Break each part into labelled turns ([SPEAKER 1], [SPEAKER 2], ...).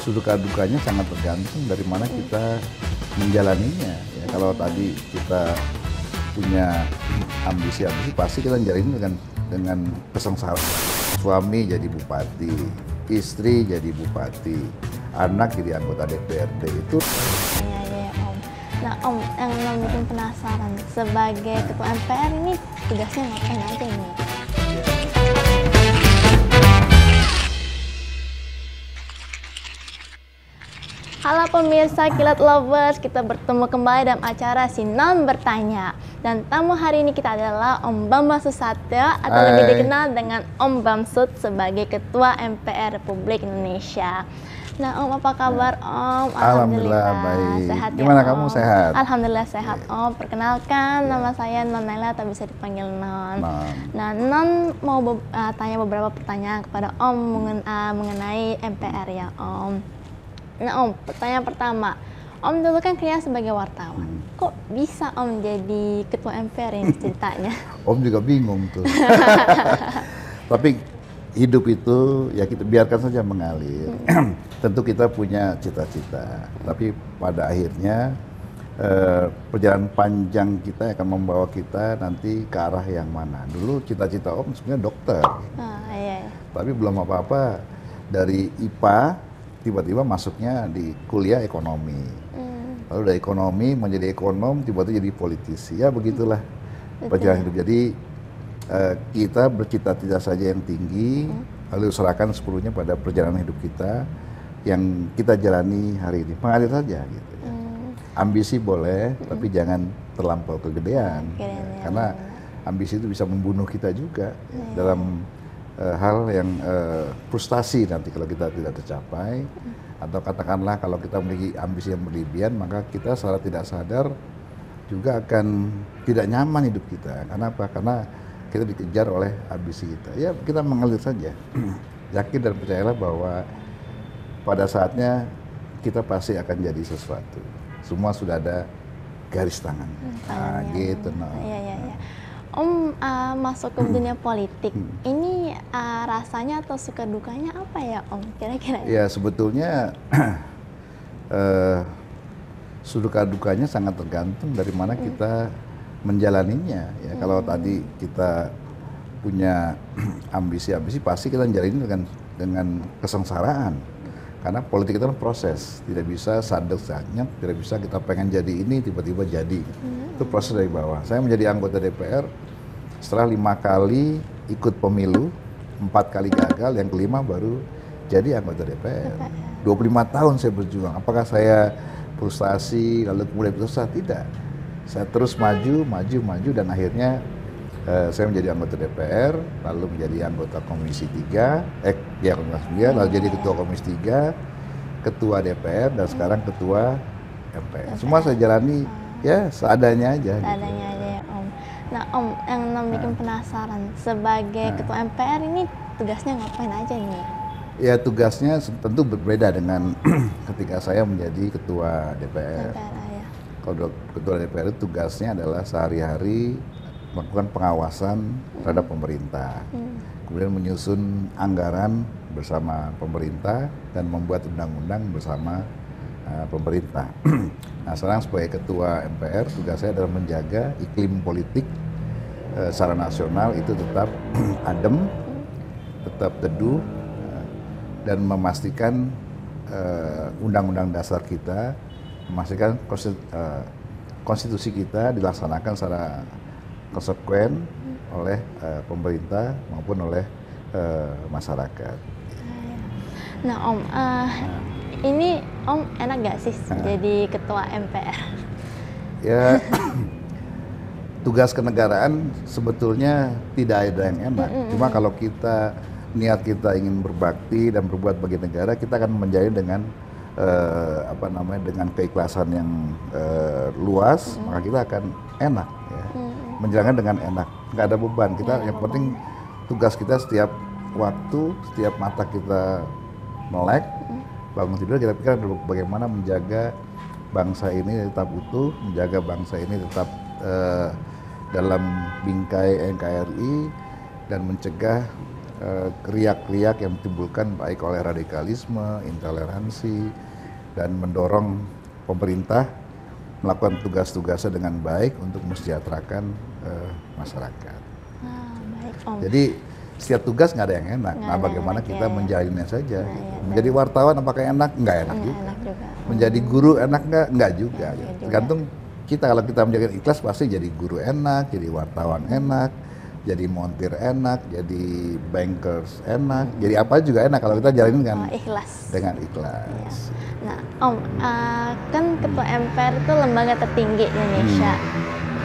[SPEAKER 1] suka dukanya sangat tergantung dari mana kita menjalaninya. Ya, kalau tadi kita punya ambisi-ambisi, pasti kita menjalani dengan kesengsaraan. Suami jadi bupati, istri jadi bupati, anak jadi anggota DPRD itu.
[SPEAKER 2] Ya, Om. Nah, Om, yang bikin penasaran sebagai ketua MPR ini tugasnya ngapain aja nih? Halo pemirsa Kilat Lovers, kita bertemu kembali dalam acara Sinon Bertanya. Dan tamu hari ini kita adalah Om Bambang Susatyo atau lebih dikenal dengan Om Bamsud sebagai Ketua MPR Republik Indonesia. Nah, Om, apa kabar, Om?
[SPEAKER 1] Alhamdulillah baik.
[SPEAKER 2] Sehat ya,
[SPEAKER 1] Gimana
[SPEAKER 2] Om?
[SPEAKER 1] kamu, sehat?
[SPEAKER 2] Alhamdulillah sehat, Om. Perkenalkan, nama saya Non Naila atau bisa dipanggil Non. Nah, Non mau tanya beberapa pertanyaan kepada Om mengenai MPR ya, Om. Nah, Om, pertanyaan pertama. Om dulu kan kerja sebagai wartawan. Kok bisa Om jadi ketua MPR ini ceritanya?
[SPEAKER 1] Om juga bingung tuh. Tapi hidup itu ya kita biarkan saja mengalir. Tentu kita punya cita-cita, tapi pada akhirnya perjalanan panjang kita akan membawa kita nanti ke arah yang mana. Dulu cita-cita Om sebenarnya dokter,
[SPEAKER 2] Iya.
[SPEAKER 1] tapi belum apa-apa, dari IPA tiba-tiba masuknya di kuliah ekonomi. Lalu dari ekonomi menjadi ekonom, tiba-tiba jadi politisi. Ya begitulah perjalanan hidup. Jadi kita bercita-cita saja yang tinggi, lalu serahkan sepenuhnya pada perjalanan hidup kita yang kita jalani hari ini. Mengalir saja gitu ya. Ambisi boleh, tapi jangan terlampau kegedean. Karena ambisi itu bisa membunuh kita juga dalam hal yang frustasi nanti kalau kita tidak tercapai. Atau katakanlah kalau kita memiliki ambisi yang berlebihan, maka kita secara tidak sadar juga akan tidak nyaman hidup kita. Karena apa? Karena kita dikejar oleh ambisi kita. Ya kita mengalir saja. Yakin dan percayalah bahwa pada saatnya kita pasti akan jadi sesuatu. Semua sudah ada garis tangan. Nah, gitu.
[SPEAKER 2] Iya. Om masuk ke dunia politik, ini rasanya atau suka dukanya apa ya, Om? Kira-kira?
[SPEAKER 1] Ya sebetulnya suka dukanya sangat tergantung dari mana kita menjalaninya. Ya kalau tadi kita punya ambisi-ambisi, pasti kita menjalani dengan kesengsaraan. Karena politik itu kan proses, tidak bisa sadar-sadarnya, tidak bisa kita pengen jadi ini tiba-tiba jadi. Itu proses dari bawah. Saya menjadi anggota DPR setelah 5 kali ikut pemilu, 4 kali gagal, yang kelima baru jadi anggota DPR. 25 tahun saya berjuang. Apakah saya frustasi lalu kemudian putus asa? Tidak. Saya terus maju dan akhirnya saya menjadi anggota DPR, lalu menjadi anggota Komisi 3, lalu jadi ketua Komisi 3, ketua DPR, dan sekarang ketua MPR. Semua saya jalani ya seadanya aja.
[SPEAKER 2] Seadanya aja ya, Om. Nah, Om, yang bikin penasaran sebagai ketua MPR ini tugasnya ngapain aja nih?
[SPEAKER 1] Ya tugasnya tentu berbeda dengan ketika saya menjadi ketua DPR.
[SPEAKER 2] Ya.
[SPEAKER 1] Kalau ketua DPR itu tugasnya adalah sehari-hari melakukan pengawasan terhadap pemerintah, kemudian menyusun anggaran bersama pemerintah dan membuat undang-undang bersama pemerintah. Nah, sekarang sebagai ketua MPR, tugas saya adalah menjaga iklim politik secara nasional itu tetap adem, tetap teduh, dan memastikan undang-undang dasar kita, memastikan konstitusi kita dilaksanakan secara konsekuen oleh pemerintah maupun oleh masyarakat.
[SPEAKER 2] Nah, Om, ini Om enak gak sih jadi ketua MPR?
[SPEAKER 1] Ya, tugas kenegaraan sebetulnya tidak ada yang enak. Cuma kalau niat kita ingin berbakti dan berbuat bagi negara, kita akan menjalani dengan dengan keikhlasan yang luas, maka kita akan enak. Ya. Menjalankan dengan enak, nggak ada beban. Yang penting tugas kita setiap waktu, setiap mata kita melek, bangun tidur kita pikir bagaimana menjaga bangsa ini tetap utuh, menjaga bangsa ini tetap dalam bingkai NKRI, dan mencegah riak-riak yang ditimbulkan baik oleh radikalisme, intoleransi, dan mendorong pemerintah melakukan tugas-tugasnya dengan baik untuk mesejahterakan masyarakat.
[SPEAKER 2] Baik, Om.
[SPEAKER 1] Jadi setiap tugas nggak ada yang enak. Nah, bagaimana kita menjalinnya saja. Menjadi wartawan apakah enak? Nggak enak juga. Menjadi guru enak nggak? Nggak juga. Tergantung kita, kalau kita menjaga ikhlas pasti jadi guru enak, jadi wartawan enak, jadi montir enak, jadi bankers enak, jadi apa juga enak kalau kita jalanin dengan
[SPEAKER 2] ikhlas.
[SPEAKER 1] Dengan ikhlas.
[SPEAKER 2] Nah, Om, kan Ketua MPR itu lembaga tertinggi di Indonesia.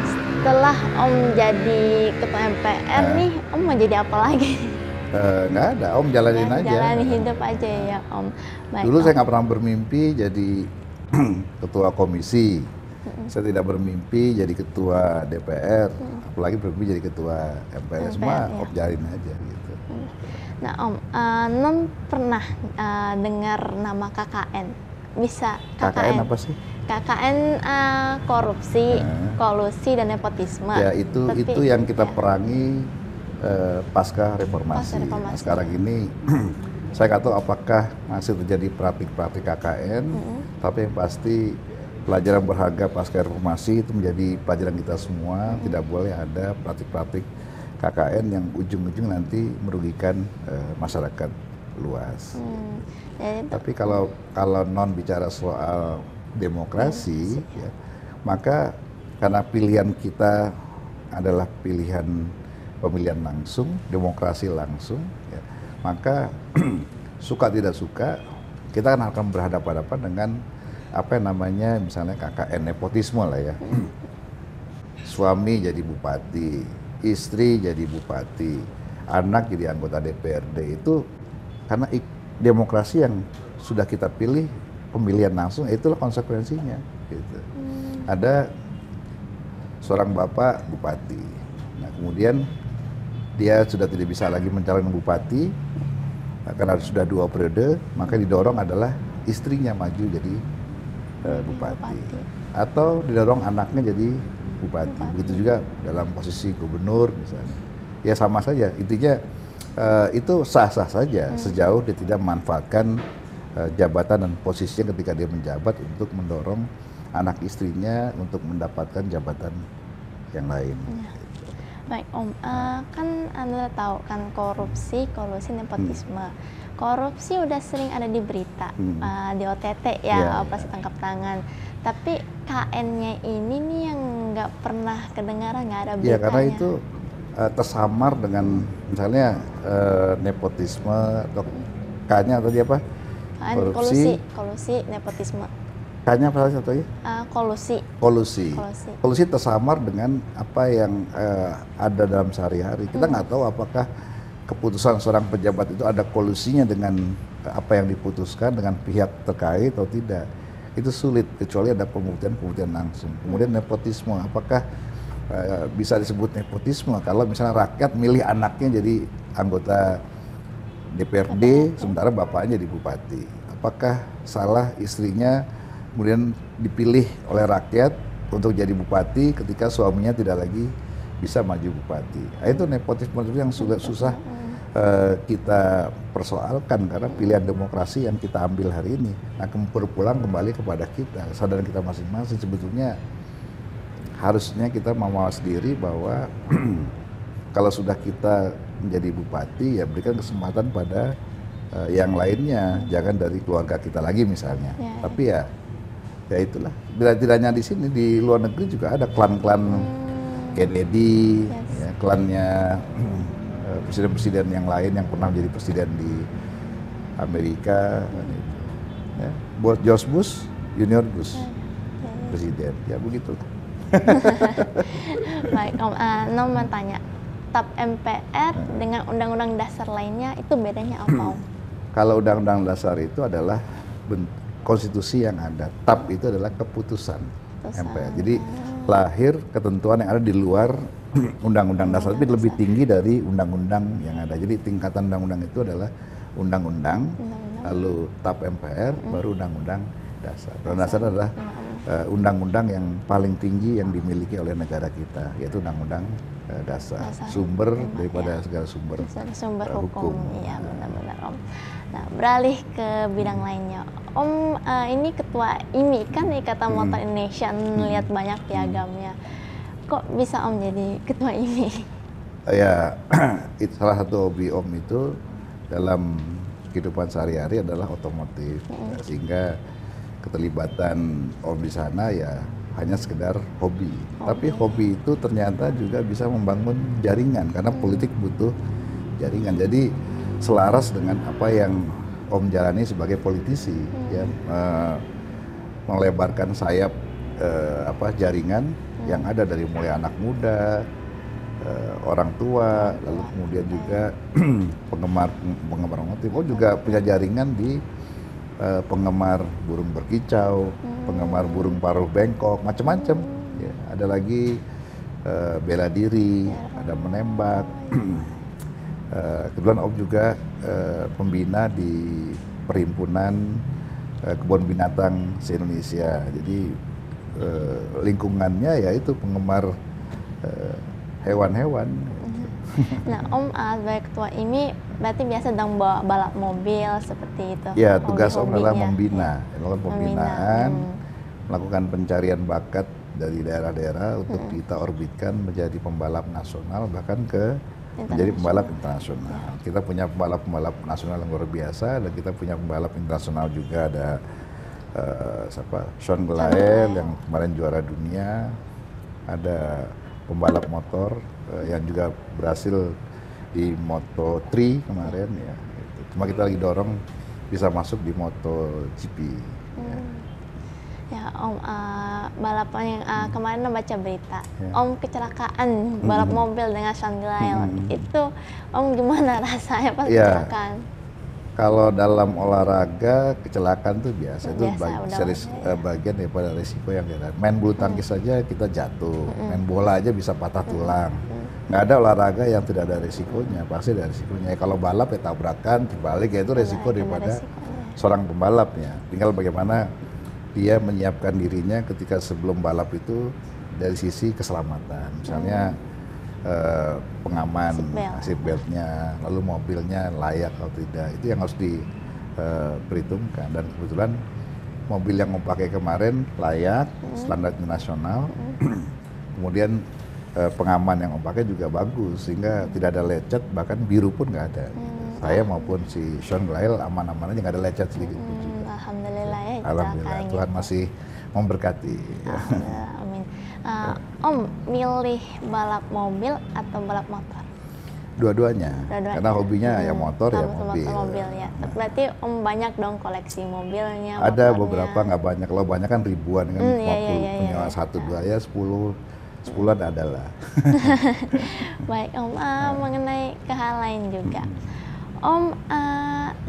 [SPEAKER 2] Setelah Om jadi Ketua MPR nih, Om mau jadi apa lagi?
[SPEAKER 1] Nggak ada, Om jalanin aja.
[SPEAKER 2] Jalani hidup aja ya, Om. Baik,
[SPEAKER 1] Dulu
[SPEAKER 2] Om.
[SPEAKER 1] saya nggak pernah bermimpi jadi ketua komisi. Saya tidak bermimpi jadi ketua DPR, apalagi bermimpi jadi ketua MPR. Semua Om jalanin aja gitu.
[SPEAKER 2] Nah, Om, Non pernah dengar nama KKN? Bisa
[SPEAKER 1] KKN apa sih?
[SPEAKER 2] KKN korupsi, kolusi, dan nepotisme.
[SPEAKER 1] Ya itu yang kita perangi pasca reformasi. Nah, sekarang ini saya nggak tahu apakah masih terjadi praktik-praktik KKN, tapi yang pasti pelajaran berharga pasca reformasi itu menjadi pelajaran kita semua. Tidak boleh ada praktik-praktik KKN yang ujung-ujung nanti merugikan masyarakat luas. Tapi kalau non bicara soal demokrasi, ya, maka karena pilihan kita adalah pemilihan langsung, demokrasi langsung, ya, maka suka tidak suka kita akan berhadapan-hadapan dengan apa yang namanya misalnya KKN nepotisme lah ya. Suami jadi bupati, istri jadi bupati, anak jadi anggota DPRD, itu karena demokrasi yang sudah kita pilih pemilihan langsung, itulah konsekuensinya gitu. Ada seorang bapak bupati, nah kemudian dia sudah tidak bisa lagi mencalonkan bupati, nah, karena sudah 2 periode, maka didorong adalah istrinya maju jadi bupati, atau didorong anaknya jadi bupati. Begitu juga dalam posisi gubernur misalnya, ya sama saja, intinya itu sah-sah saja sejauh dia tidak memanfaatkan jabatan dan posisinya ketika dia menjabat untuk mendorong anak istrinya untuk mendapatkan jabatan yang lain.
[SPEAKER 2] Baik, Om, kan Anda tahu kan korupsi, kolusi, nepotisme. Korupsi udah sering ada di berita, di OTT ya, operasi tangkap tangan. Tapi KN-nya ini nih yang nggak pernah kedengaran, nggak ada beritanya.
[SPEAKER 1] Ya karena itu tersamar dengan misalnya nepotisme atau K-nya tadi apa?
[SPEAKER 2] Kolusi, nepotisme.
[SPEAKER 1] K-nya apa satunya? Kolusi tersamar dengan apa yang ada dalam sehari-hari. Kita nggak tahu apakah keputusan seorang pejabat itu ada kolusinya dengan apa yang diputuskan dengan pihak terkait atau tidak. Itu sulit kecuali ada pembuktian langsung. Kemudian nepotisme, apakah bisa disebut nepotisme kalau misalnya rakyat milih anaknya jadi anggota DPRD sementara bapaknya jadi bupati? Apakah salah istrinya kemudian dipilih oleh rakyat untuk jadi bupati ketika suaminya tidak lagi bisa maju bupati? Nah, itu nepotisme yang susah kita persoalkan karena pilihan demokrasi yang kita ambil hari ini. Nah, berpulang kembali kepada kita, kesadaran kita masing-masing. Sebetulnya harusnya kita mawas diri bahwa kalau sudah kita menjadi bupati, ya berikan kesempatan pada yang lainnya, jangan dari keluarga kita lagi misalnya. Tapi ya itulah. Tidak hanya di sini, di luar negeri juga ada klan-klan Kennedy, ya, klannya presiden-presiden yang lain yang pernah menjadi presiden di Amerika. Ya. Buat George Bush, Junior Bush, presiden. Ya begitu.
[SPEAKER 2] Baik, Om, Nom mau tanya, TAP MPR dengan undang-undang dasar lainnya itu bedanya apa, Om?
[SPEAKER 1] Kalau undang-undang dasar itu adalah konstitusi yang ada, TAP itu adalah keputusan MPR. Jadi lahir ketentuan yang ada di luar undang-undang dasar, tapi lebih tinggi dari undang-undang yang ada. Jadi tingkatan undang-undang itu adalah undang-undang, lalu TAP MPR, baru undang-undang dasar. Undang dasar adalah undang-undang yang paling tinggi yang dimiliki oleh negara kita, yaitu Undang-Undang dasar. Sumber daripada segala sumber.
[SPEAKER 2] Sumber hukum. Iya, benar-benar Om. Nah, beralih ke bidang lainnya. Om, ini ketua IMI kan, Ikatan Motor Indonesia, lihat banyak piagamnya. Kok bisa Om jadi ketua IMI?
[SPEAKER 1] Ya, itu salah satu hobi Om itu dalam kehidupan sehari-hari adalah otomotif. Ya, sehingga keterlibatan Om di sana ya hanya sekedar hobi. Tapi hobi itu ternyata juga bisa membangun jaringan, karena politik butuh jaringan. Jadi selaras dengan apa yang Om jalani sebagai politisi, ya, melebarkan sayap jaringan yang ada dari mulai anak muda, orang tua, lalu kemudian juga penggemar otomotif. Oh, juga punya jaringan di penggemar burung berkicau, penggemar burung paruh bengkok, macam-macam. Ya, ada lagi bela diri, ada menembak. Kebetulan Om juga pembina di Perhimpunan Kebun Binatang se-Indonesia. Jadi lingkungannya yaitu penggemar hewan-hewan.
[SPEAKER 2] Nah, Om sebagai ketua IMI berarti biasa dong bawa balap mobil seperti itu.
[SPEAKER 1] Ya, tugas Om adalah membina, melakukan pembinaan, melakukan pencarian bakat dari daerah-daerah untuk kita orbitkan menjadi pembalap nasional, bahkan ke menjadi pembalap internasional. Kita punya pembalap-pembalap nasional yang luar biasa, dan kita punya pembalap internasional juga. Ada Sean Glael yang kemarin juara dunia, ada pembalap motor yang juga berhasil di Moto3 kemarin ya. Cuma kita lagi dorong bisa masuk di MotoGP.
[SPEAKER 2] Ya Om, balapan yang kemarin baca berita, Om kecelakaan balap mobil dengan Sean Glael. Itu Om gimana rasanya pas kecelakaan?
[SPEAKER 1] Kalau dalam olahraga kecelakaan tuh biasa, itu bagian daripada risiko yang kita. Main bulu tangkis saja kita jatuh, main bola aja bisa patah tulang. Nggak ada olahraga yang tidak ada risikonya, pasti ada risikonya. Kalau balap ya tabrakan, dibalik, ya itu risiko daripada seorang pembalapnya. Tinggal bagaimana dia menyiapkan dirinya ketika sebelum balap itu dari sisi keselamatan. Misalnya pengaman, seatbeltnya, lalu mobilnya layak atau tidak, itu yang harus diperhitungkan. Dan kebetulan mobil yang mau pakai kemarin layak, standar internasional, kemudian pengaman yang mau pakai juga bagus, sehingga tidak ada lecet, bahkan biru pun nggak ada. Saya maupun si Sean Glael aman-aman aja, nggak ada lecet sedikit pun juga.
[SPEAKER 2] Alhamdulillah ya.
[SPEAKER 1] Alhamdulillah, Tuhan masih memberkati.
[SPEAKER 2] Amin. Om milih balap mobil atau balap motor?
[SPEAKER 1] Dua-duanya. Karena hobinya ya motor ya mobil.
[SPEAKER 2] Ya. Berarti Om banyak dong koleksi mobilnya.
[SPEAKER 1] Ada
[SPEAKER 2] motornya.
[SPEAKER 1] beberapa, nggak banyak. Kalau banyak kan ribuan kan, 40 punya 1-2 ya 10-an adalah.
[SPEAKER 2] Baik Om, mengenai ke hal lain juga. Om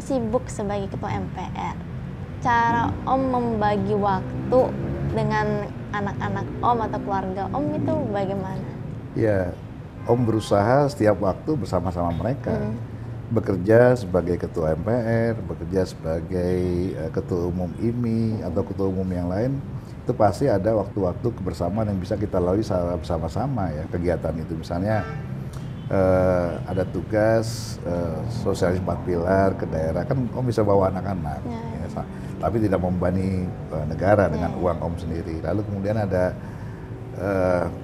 [SPEAKER 2] sibuk sebagai ketua MPR. Cara Om membagi waktu dengan anak-anak Om atau keluarga Om itu bagaimana?
[SPEAKER 1] Ya, Om berusaha setiap waktu bersama-sama mereka. Bekerja sebagai ketua MPR, bekerja sebagai ketua umum IMI atau ketua umum yang lain, itu pasti ada waktu-waktu kebersamaan yang bisa kita lalui secara bersama-sama ya, kegiatan itu. Misalnya ada tugas sosialis 4 pilar ke daerah, kan Om bisa bawa anak-anak, ya, tapi tidak membebani negara dengan uang Om sendiri. Lalu kemudian ada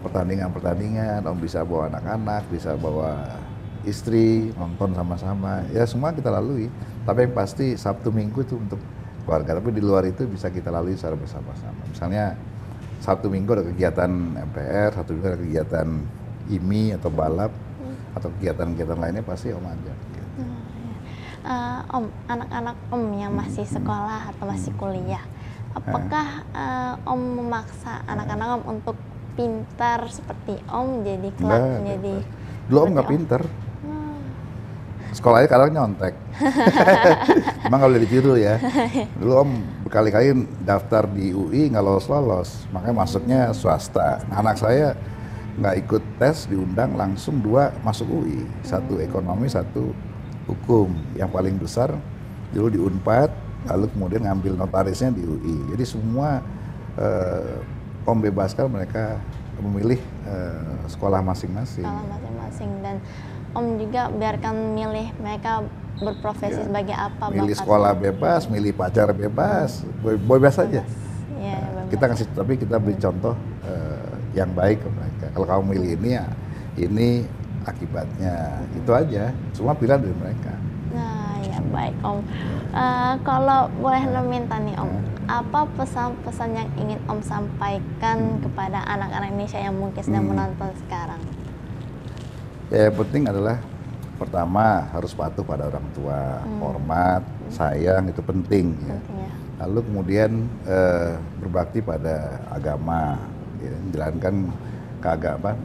[SPEAKER 1] pertandingan-pertandingan, Om bisa bawa anak-anak, bisa bawa istri, nonton sama-sama, ya semua kita lalui. Tapi yang pasti Sabtu Minggu itu untuk keluarga, tapi di luar itu bisa kita lalui secara bersama-sama. Misalnya Sabtu Minggu ada kegiatan MPR, Sabtu Minggu ada kegiatan IMI atau balap, atau kegiatan-kegiatan lainnya pasti Om ajak. Gitu.
[SPEAKER 2] Om, anak-anak Om yang masih sekolah atau masih kuliah, apakah Om memaksa anak-anak Om untuk pintar seperti Om, jadi kelak menjadi?
[SPEAKER 1] Dulu Om nggak pintar. Sekolahnya kadang nyontek. Emang nggak boleh ditiru ya. Dulu Om berkali-kali daftar di UI nggak lolos-lolos, makanya masuknya swasta. Nah, anak saya nggak ikut tes, diundang langsung 2 masuk UI, 1 ekonomi, 1 hukum. Yang paling besar dulu di Unpad, lalu kemudian ngambil notarisnya di UI. Jadi semua Om bebaskan mereka memilih sekolah masing-masing.
[SPEAKER 2] Sekolah masing-masing, dan Om juga biarkan milih mereka berprofesi sebagai apa.
[SPEAKER 1] Milih sekolah bebas, milih pacar bebas, bebas saja.
[SPEAKER 2] Ya,
[SPEAKER 1] kita kasih, tapi kita beri contoh yang baik ke mereka. Kalau kamu milih ini ya, ini akibatnya, itu aja. Semua pilihan dari mereka.
[SPEAKER 2] Nah, ya baik Om. Kalau boleh minta nih Om, apa pesan-pesan yang ingin Om sampaikan kepada anak-anak Indonesia yang mungkin sedang menonton sekarang?
[SPEAKER 1] Ya, yang penting adalah pertama harus patuh pada orang tua, hormat, sayang, itu penting ya. Lalu kemudian berbakti pada agama, ya, menjalankan keagamaan,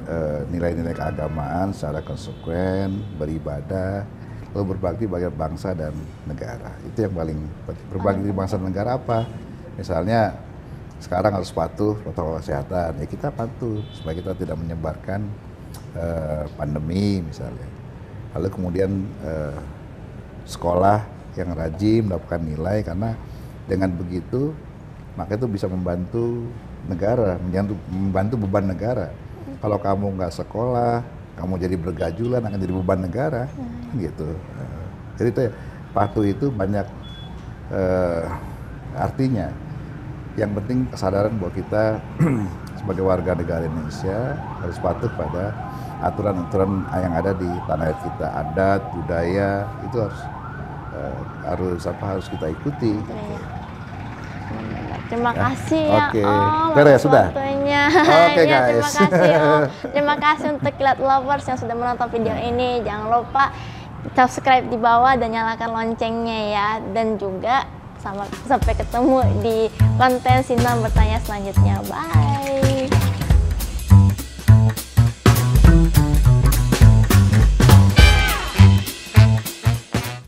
[SPEAKER 1] nilai-nilai keagamaan secara konsekuen, beribadah, lalu berbakti bagi bangsa dan negara. Itu yang paling penting. Berbakti bangsa dan negara apa? Misalnya sekarang harus patuh protokol kesehatan, ya kita patuh supaya kita tidak menyebarkan pandemi misalnya. Lalu kemudian sekolah yang rajin mendapatkan nilai, karena dengan begitu maka itu bisa membantu negara, membantu beban negara. Kalau kamu nggak sekolah, kamu jadi bergajulan, akan jadi beban negara, gitu. Jadi itu ya, patuh itu banyak artinya. Yang penting kesadaran bahwa kita sebagai warga negara Indonesia harus patuh pada aturan-aturan yang ada di tanah air kita, adat, budaya, itu harus kita ikuti.
[SPEAKER 2] Terima kasih ya Om.
[SPEAKER 1] Beres sudah.
[SPEAKER 2] Oke guys. Terima kasih Om. Terima kasih untuk Kilat Lovers yang sudah menonton video ini. Jangan lupa subscribe di bawah dan nyalakan loncengnya ya. Dan juga sampai ketemu di konten Sinar Bertanya selanjutnya. Bye.